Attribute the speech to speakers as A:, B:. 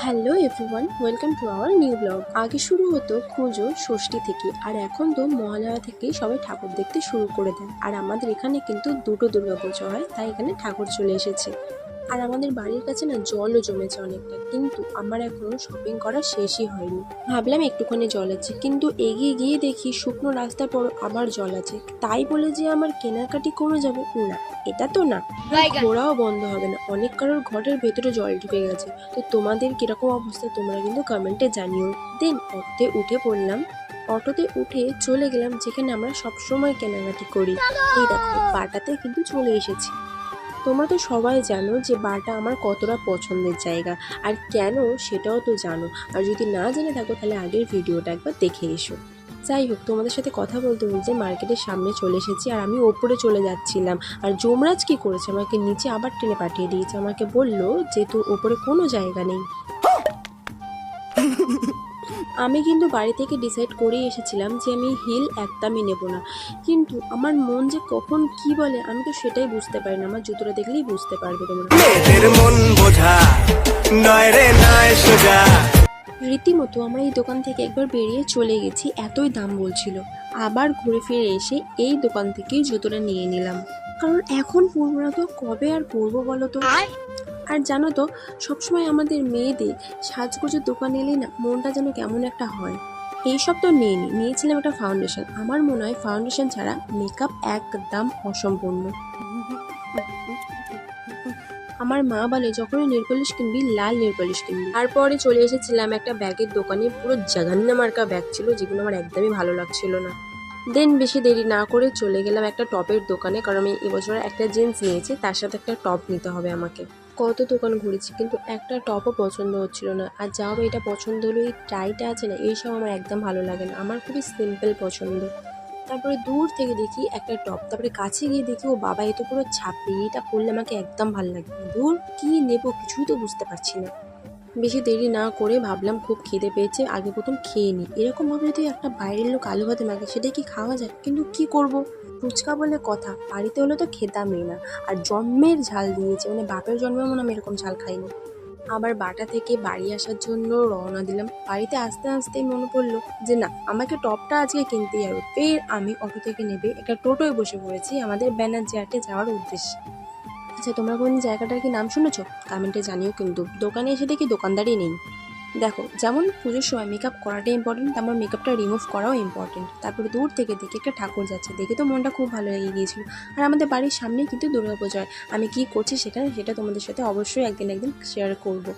A: Hello everyone, welcome to our new blog. আগে শুরু হতো পুজো ষষ্ঠী থেকে, আর এখন তো মহালয়া থেকেই সবাই ঠাকুর দেখতে শুরু করে দেয়। আর আমাদের এখানে কিন্তু দুটো দুর্গাপুজো হয়, তাই এখানে ঠাকুর চলে এসেছে। আর আমাদের বাড়ির কাছে না জলও জমেছে অনেকটা, কিন্তু আমার এখনো শপিং করা শেষই হয়নি। ভাবলাম একটুখানি জল আছে, কিন্তু এগিয়ে গিয়ে দেখি শুকনো রাস্তার পর আবার জল আছে। তাই বলে যে আমার কেনাকাটি কমে যাবে না, এটা তো না। আর ঘোরাও বন্ধ হবে না, অনেক কারোর ঘরের ভেতরে জল ঢুকে গেছে। তো তোমাদের কিরকম অবস্থা তোমরা কিন্তু কমেন্টে জানিও। দেন অটোতে উঠে পড়লাম। অটোতে উঠে চলে গেলাম যেখানে আমরা সবসময় কেনাকাটি করি। এই দেখো, বাটাতে কিন্তু চলে এসেছি। তোমরা তো সবাই জানো যে বাটা আমার কতটা পছন্দের জায়গা, আর কেন সেটাও তো জানো। আর যদি না জেনে থাকো তাহলে আগের ভিডিওটা একবার দেখে এসো। যাই হোক, তোমাদের সাথে কথা বলতে বলতে মার্কেটের সামনে চলে এসেছি, আর আমি ওপরে চলে যাচ্ছিলাম। আর যমরাজ কি করেছে, আমাকে নিচে আবার টেনে পাঠিয়ে দিয়েছে। আমাকে বললো যে তোর ওপরে কোনো জায়গা নেই। আমি কিন্তু বাড়ি থেকে ডিসাইড করেই এসেছিলাম যে আমি হিল একদমই নেব না, কিন্তু আমার মন যে কখন কি বলে আমি তো সেটাই বুঝতে পারি না। আমার জুতোটা দেখলেই বুঝতে পারবে তোমরা।
B: মন বোঝা নয় রে নয় সোজা।
A: রীতিমতো আমরা এই দোকান থেকে একবার বেরিয়ে চলে গেছি, এতই দাম বলছিল। আবার ঘুরে ফিরে এসে এই দোকান থেকেই জুতোটা নিয়ে নিলাম, কারণ এখন পরবো না তো কবে আর পরবো বলো তো। আর জানো তো, সবসময় আমাদের মেয়েদের সাজগোজের দোকান এলেই না মনটা যেন কেমন একটা হয়। এইসব তো নিয়েছিলাম একটা ফাউন্ডেশন। আমার মনে হয় ফাউন্ডেশন ছাড়া মেকআপ একদম অসম্পূর্ণ। আমার মা বলে যখনই নেল পলিশ কিনবি লাল নেল পলিশ কিনবি। তারপরে চলে এসেছিলাম একটা ব্যাগের দোকানে, পুরো জাগান্না মার্কা ব্যাগ ছিল, যেগুলো আমার একদমই ভালো লাগছিল না। দেন বেশি দেরি না করে চলে গেলাম একটা টপের দোকানে, কারণ আমি এবছর একটা জিন্স নিয়েছি, তার সাথে একটা টপ নিতে হবে আমাকে। কত দোকান ঘুরেছি, কিন্তু একটা টপও পছন্দ হচ্ছিল না। আর যা হবে, এটা পছন্দ হলো এই টাইটা আছে না, এইসব আমার একদম ভালো লাগে না, আমার খুবই সিম্পল পছন্দ। তারপরে দূর থেকে দেখি একটা টপ, তারপরে কাছে গিয়ে দেখি ও বাবা, এ তো পুরো ছাপড়ি, এটা পরলে আমাকে একদম ভালো লাগবে না। দূর কি নেবো কিছুই তো বুঝতে পারছি না। বেশি দেরি না করে ভাবলাম খুব খিদে পেয়েছে, আগে প্রথম খেয়ে নিই। এরকম ভাবে যদি একটা বাইরের লোক আলু ভাতে মাখে, সেটা কি খাওয়া যায়? কিন্তু কি করব, ফুচকা বলে কথা, বাড়িতে হলে তো খেতামই না। আর জন্মের ঝাল দিয়েছে, মানে বাপের জন্মেও মনে আমি এরকম ঝাল খাইনি। আবার বাটা থেকে বাড়ি আসার জন্য রওনা দিলাম। বাড়িতে আসতে আসতেই মনে পড়লো যে না, আমাকে টপটা আজকে কিনতেই হবে। ফের আমি অটো থেকে নেবে একটা টোটোয় বসে পড়েছি আমাদের ব্যানার্জি যাওয়ার উদ্দেশ্যে। আচ্ছা, তোমরা কোন জায়গাটার কি নাম শুনেছো? কমেন্টে জানিও। কিন্তু দোকানে এসে দেখি দোকানদারই নেই। দেখো, যেমন পুজোর সময় মেকআপ করাটা ইম্পর্টেন্ট, তেমন মেকআপটা রিমুভ করাও ইম্পর্টেন্ট। তারপরে দূর থেকে দেখি একটা ঠাকুর যাচ্ছে, দেখে তো মনটা খুব ভালো লেগে গিয়েছিল। আর আমাদের বাড়ির সামনেই কিন্তু দুর্গাপুজো হয়। আমি কি করছি সেটা তোমাদের সাথে অবশ্যই একদিন শেয়ার করবো।